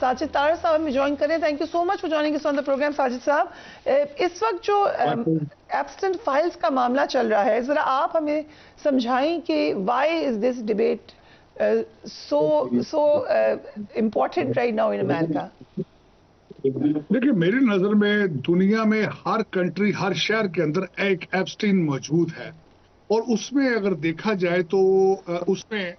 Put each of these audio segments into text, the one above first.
साजिद तारड़ साहब हमें ज्वाइन करें। Thank you so much for joining us on the programme Sajid साहब। इस वक्त जो एब्स्टेंट फाइल्स का मामला चल रहा है, जरा आप हमें समझाएं कि why is this debate so important right now in America? देखिए, मेरी नजर में दुनिया में हर कंट्री, हर शहर के अंदर एक एप्स्टीन मौजूद है और उसमें अगर देखा जाए तो उसमें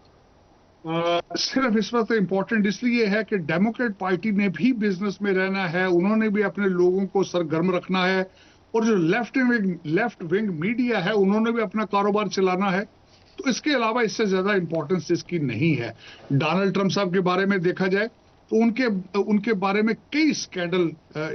सिर्फ इस वक्त इम्पोर्टेंट इसलिए है कि डेमोक्रेट पार्टी ने भी बिजनेस में रहना है, उन्होंने भी अपने लोगों को सरगर्म रखना है और जो लेफ्ट विंग मीडिया है उन्होंने भी अपना कारोबार चलाना है। तो इसके अलावा इससे ज्यादा इंपॉर्टेंस इसकी नहीं है। डोनाल्ड ट्रंप साहब के बारे में देखा जाए तो उनके बारे में कई स्कैंडल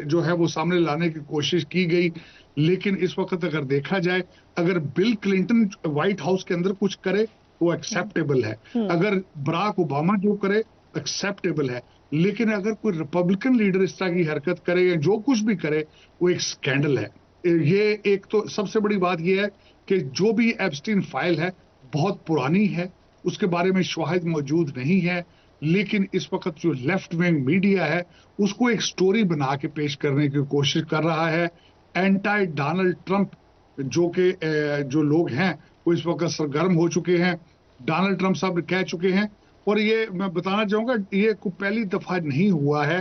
जो है वो सामने लाने की कोशिश की गई, लेकिन इस वक्त अगर देखा जाए, अगर बिल क्लिंटन व्हाइट हाउस के अंदर कुछ करे वो एक्सेप्टेबल है, अगर बराक ओबामा जो करे एक्सेप्टेबल है, लेकिन अगर कोई रिपब्लिकन लीडर इस तरह की हरकत करे या जो कुछ भी करे वो एक स्कैंडल है। ये एक तो सबसे बड़ी बात यह है कि जो भी एप्स्टीन फाइल है बहुत पुरानी है, उसके बारे में शवाहिद मौजूद नहीं है, लेकिन इस वक्त जो लेफ्ट विंग मीडिया है उसको एक स्टोरी बना के पेश करने की कोशिश कर रहा है। एंटी डोनाल्ड ट्रंप जो लोग हैं वो इस वक्त सरगर्म हो चुके हैं। डोनाल्ड ट्रंप साहब कह चुके हैं, और ये मैं बताना चाहूंगा, ये कोई पहली दफा नहीं हुआ है,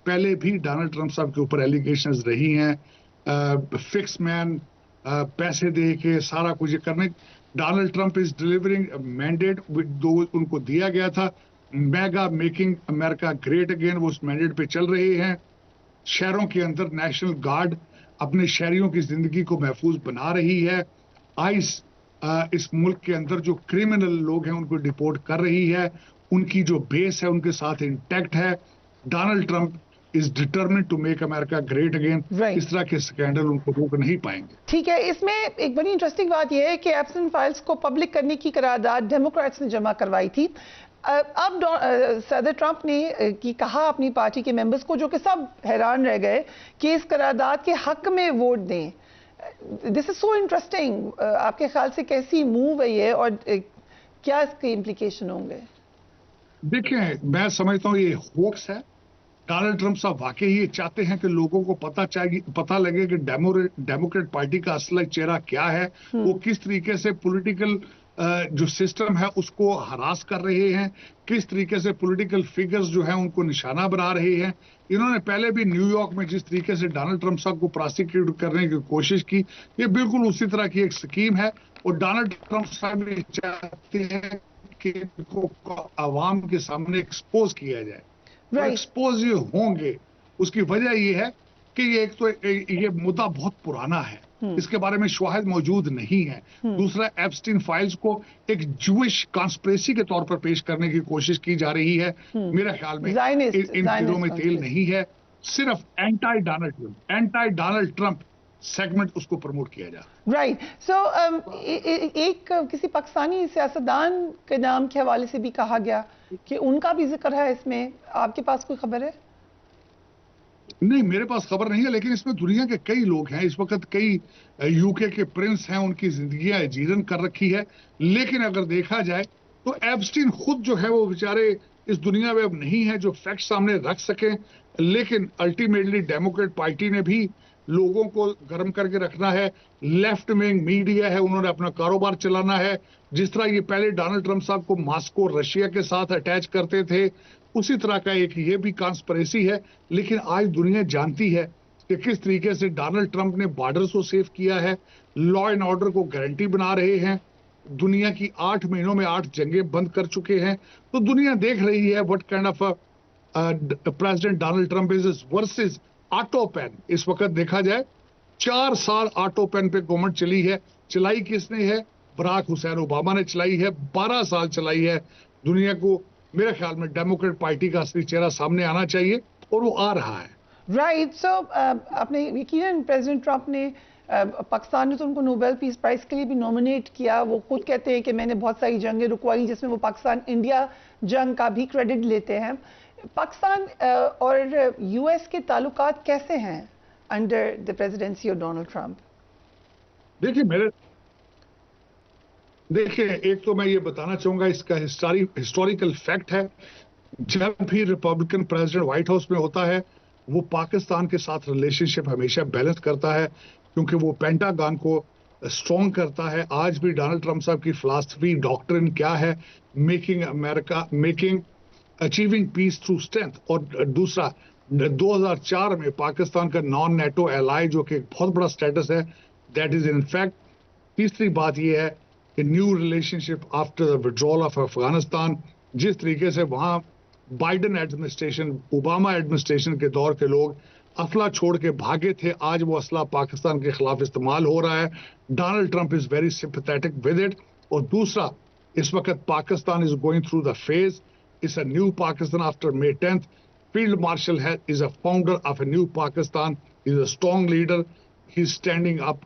पहले भी डोनाल्ड ट्रंप साहब के ऊपर एलिगेशंस रही हैं, फिक्स मैन, पैसे दे के सारा कुछ करने। Donald Trump is delivering mandate उनको दिया गया था, mega making America great again, वो उस मैंडेट पे चल रहे हैं। शहरों के अंदर नेशनल गार्ड अपने शहरियों की जिंदगी को महफूज बना रही है। आइस इस मुल्क के अंदर जो क्रिमिनल लोग हैं उनको डिपोर्ट कर रही है, उनकी जो बेस है उनके साथ इंटैक्ट है। Donald Trump is determined to make America great again. इस तरह के स्कैंडल उनको रोक नहीं पाएंगे। ठीक है, इसमें एक बड़ी इंटरेस्टिंग बात यह है कि एब्सेंट फाइल्स को पब्लिक करने की करारदाद डेमोक्रेट्स ने जमा करवाई थी। अब सदर ट्रंप ने की कहा अपनी पार्टी के मेंबर्स को, जो कि सब हैरान रह गए, कि इस करारदाद के हक में वोट दें। This is so interesting. आपके ख्याल से कैसी मूव है ये और क्या इसके इम्प्लीकेशन होंगे? देखिए, मैं समझता हूँ ये होक्स है। डोनाल्ड ट्रंप साहब वाकई ये चाहते हैं कि लोगों को पता लगे कि डेमोक्रेट पार्टी का असली चेहरा क्या है, वो किस तरीके से पॉलिटिकल जो सिस्टम है उसको हरास कर रहे हैं, किस तरीके से पॉलिटिकल फिगर्स जो है उनको निशाना बना रहे हैं। इन्होंने पहले भी न्यूयॉर्क में जिस तरीके से डोनाल्ड ट्रंप साहब को प्रोसिक्यूट करने की कोशिश की, ये बिल्कुल उसी तरह की एक स्कीम है। और डोनाल्ड ट्रंप साहब ये चाहते हैं कि इनको आवाम के सामने एक्सपोज किया जाए। एक्सपोज ये होंगे, उसकी वजह ये है कि ये एक तो ये मुद्दा बहुत पुराना है, इसके बारे में शवाहिद मौजूद नहीं है। दूसरा, एप्स्टीन फाइल्स को एक जूइश कॉन्स्पिरेसी के तौर पर पेश करने की कोशिश की जा रही है। मेरे ख्याल में इन तीरों में तेल नहीं है, सिर्फ एंटी डोनाल्ड ट्रंप सेगमेंट उसको प्रमोट किया जा रहा है। राइट। सो एक किसी पाकिस्तानी सियासतदान के नाम के हवाले से भी कहा गया कि उनका भी जिक्र है इसमें, आपके पास कोई खबर है? नहीं, मेरे पास खबर नहीं है, लेकिन इसमें दुनिया के कई लोग हैं। इस वक्त कई यूके के प्रिंस हैं, उनकी जिंदगियां जीवन कर रखी है। लेकिन अगर देखा जाए तो एप्स्टीन खुद जो है वो बेचारे इस दुनिया में अब नहीं है जो फैक्ट सामने रख सकें। लेकिन अल्टीमेटली डेमोक्रेट पार्टी ने भी लोगों को गर्म करके रखना है, लेफ्ट विंग मीडिया है, उन्होंने अपना कारोबार चलाना है। जिस तरह ये पहले डोनाल्ड ट्रंप साहब को मॉस्को रशिया के साथ अटैच करते थे, उसी तरह का एक ये भी कॉन्स्पिरेसी है। लेकिन आज दुनिया जानती है कि किस तरीके से डोनाल्ड ट्रंप ने बॉर्डर्स को सेव किया है, लॉ एंड ऑर्डर को गारंटी बना रहे हैं। दुनिया की 8 महीनों में 8 जंगें बंद कर चुके हैं। तो दुनिया देख रही है what kind of president Donald Trump is versus autopen. इस वक्त देखा जाए 4 साल ऑटो पेन पे गवर्नमेंट चली है। चलाई किसने है? बराक हुसैन ओबामा ने चलाई है। 12 साल चलाई है। दुनिया को मेरे ख्याल में डेमोक्रेट पार्टी का असली चेहरा सामने आना चाहिए और वो आ रहा है। राइट। सो आपने यकीनन प्रेसिडेंट ट्रंप ने पाकिस्तान ने तो उनको नोबेल पीस प्राइज के लिए भी नॉमिनेट किया। वो खुद कहते हैं कि मैंने बहुत सारी जंगें रुकवाई, जिसमें वो पाकिस्तान इंडिया जंग का भी क्रेडिट लेते हैं। पाकिस्तान और यूएस के ताल्लुकात कैसे हैं under the presidency of Donald Trump? देखिए, एक तो मैं ये बताना चाहूंगा, इसका हिस्टोरिकल फैक्ट है जब भी रिपब्लिकन प्रेसिडेंट व्हाइट हाउस में होता है, वो पाकिस्तान के साथ रिलेशनशिप हमेशा बैलेंस करता है, क्योंकि वो पेंटागन को स्ट्रॉन्ग करता है। आज भी डोनाल्ड ट्रंप साहब की फिलॉसफी डॉक्ट्रिन क्या है? Making achieving peace through strength. और दूसरा, 2004 में पाकिस्तान का नॉन नेटो एलाई, जो कि एक बहुत बड़ा स्टेटस है, दैट इज इन फैक्ट। तीसरी बात यह है कि new relationship after the withdrawal of Afghanistan. जिस तरीके से वहां बाइडेन एडमिनिस्ट्रेशन, ओबामा एडमिनिस्ट्रेशन के दौर के लोग असला छोड़ के भागे थे, आज वो असला पाकिस्तान के खिलाफ इस्तेमाल हो रहा है। Donald Trump is very sympathetic with it. और दूसरा, इस वक्त Pakistan is going through the phase, it's a new Pakistan after May 10th। Field Marshal is a founder of a new Pakistan. He's a strong leader. He's standing up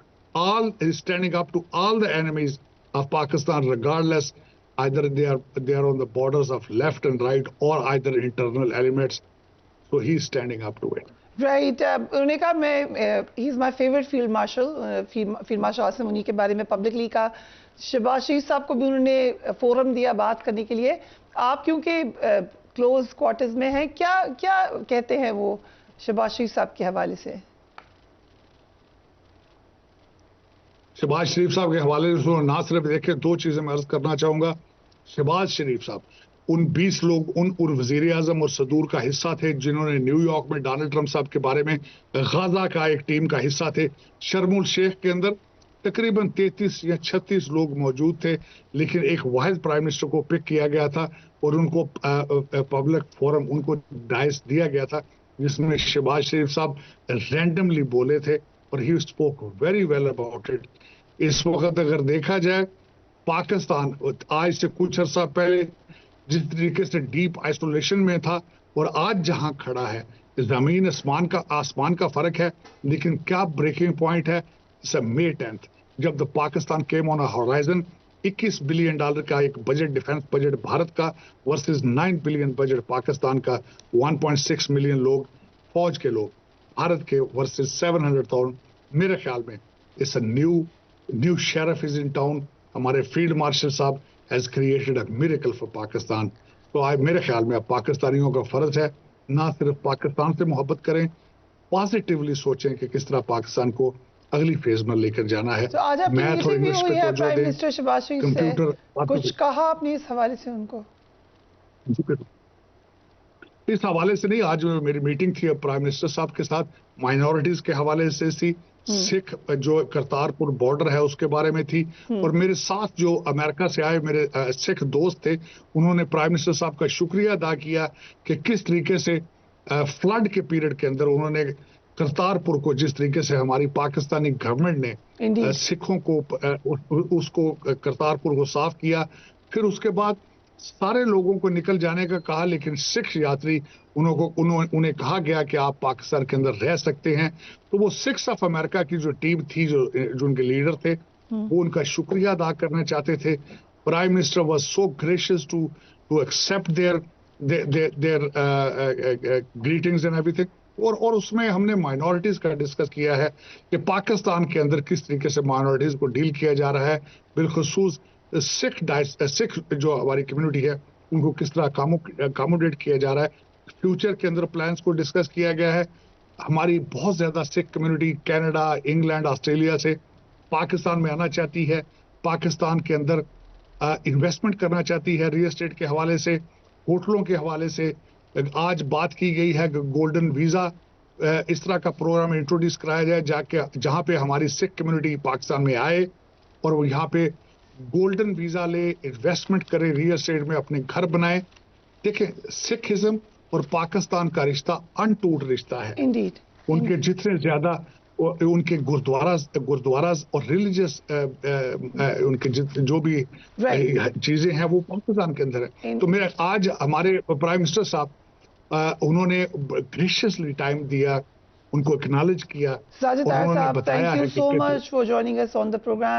to all the enemies of Pakistan, regardless either they are on the borders of left and right or either internal elements. So he's standing up to it. Right. उन्होंने कहा मैं he is my favourite field marshal. Field marshal Asim Munir के बारे में publicly कहा। शहबाज शरीफ साहब को भी उन्होंने फोरम दिया बात करने के लिए। आप क्योंकि क्लोज क्वार्टर्स में हैं, क्या क्या कहते हैं वो शहबाज शरीफ साहब के हवाले से? शहबाज शरीफ साहब के हवाले से ना सिर्फ देखे, दो चीजें मैं अर्ज करना चाहूंगा। शहबाज शरीफ साहब उन 20 लोग, उन वजीर आजम और सदूर का हिस्सा थे जिन्होंने न्यूयॉर्क में डोनाल्ड ट्रंप साहब के बारे में, गाजा का एक टीम का हिस्सा थे। शर्मुल शेख के अंदर तकरीबन 33 या 36 लोग मौजूद थे, लेकिन एक वाहिद प्राइम मिनिस्टर को पिक किया गया था और उनको पब्लिक फोरम, उनको डाइस दिया गया था, जिसमें शहबाज शरीफ साहब रैंडमली बोले थे और he spoke very well about it. इस वक्त अगर देखा जाए, पाकिस्तान आज से कुछ अर्सा पहले जिस तरीके से डीप आइसोलेशन में था और आज जहां खड़ा है, जमीन आसमान का फर्क है। लेकिन क्या ब्रेकिंग पॉइंट है? May 10th, जब the Pakistan came on a horizon. $21 billion का एक बजट, डिफेंस बजट भारत का, वर्सेस 9 बिलियन बजट पाकिस्तान का। 1.6 मिलियन लोग, फौज के लोग भारत के, वर्सेस 700,000। मेरे ख्याल में it's a new sheriff is in town. हमारे फील्ड मार्शल साहब has created a miracle for Pakistan. तो आज मेरे ख्याल में अब पाकिस्तानियों का फर्ज है ना सिर्फ पाकिस्तान से मोहब्बत करें, पॉजिटिवली सोचें कि किस तरह पाकिस्तान को अगली फेज में लेकर जाना है। तो आज आपकी मीटिंग भी हुई है प्राइम मिनिस्टर शहबाज शरीफ से, कुछ कहा आपने इस हवाले से उनको? इस हवाले से नहीं, आज मेरी मीटिंग थी प्राइम मिनिस्टर साहब के साथ, माइनॉरिटीज के हवाले से थी, सिख जो करतारपुर बॉर्डर है उसके बारे में थी, और मेरे साथ जो अमेरिका से आए मेरे सिख दोस्त थे, उन्होंने प्राइम मिनिस्टर साहब का शुक्रिया अदा किया कि किस तरीके से फ्लड के पीरियड के अंदर उन्होंने करतारपुर को, जिस तरीके से हमारी पाकिस्तानी गवर्नमेंट ने सिखों को उसको करतारपुर को साफ किया। फिर उसके बाद सारे लोगों को निकल जाने का कहा, लेकिन सिख यात्री उन्हें कहा गया कि आप पाकिस्तान के अंदर रह सकते हैं। तो वो सिक्स ऑफ अमेरिका की जो टीम थी, जो उनके लीडर थे, वो उनका शुक्रिया अदा करना चाहते थे। Prime minister was so gracious to accept their greetings and everything. और उसमें हमने माइनॉरिटीज का डिस्कस किया है कि पाकिस्तान के अंदर किस तरीके से माइनॉरिटीज को डील किया जा रहा है, बिलखुसूस सिख जो हमारी कम्युनिटी है उनको किस तरह अकोमोडेट किया जा रहा है। फ्यूचर के अंदर प्लान्स को डिस्कस किया गया है। हमारी बहुत ज्यादा Sikh community Canada, England, Australia से पाकिस्तान में आना चाहती है, पाकिस्तान के अंदर इन्वेस्टमेंट करना चाहती है, रियल एस्टेट के हवाले से, होटलों के हवाले से। आज बात की गई है गोल्डन वीजा, इस तरह का प्रोग्राम इंट्रोड्यूस कराया जाए जाके जहां पे हमारी सिख कम्युनिटी पाकिस्तान में आए और वो यहाँ पे गोल्डन वीजा ले, इन्वेस्टमेंट करे, रियल एस्टेट में अपने घर बनाए। देखें, सिखिज्म और पाकिस्तान का रिश्ता अनटूट रिश्ता है। Indeed. उनके जितने ज्यादा उनके गुरुद्वारास और रिलीजियस उनके जो भी चीजें हैं वो पाकिस्तान के अंदर है। तो मेरा आज हमारे प्राइम मिनिस्टर साहब उन्होंने ग्रेशियसली टाइम दिया, उनको एक्नॉलेज किया, साजिद ताहिर साहब, बताया thank you so much for joining us on the programme.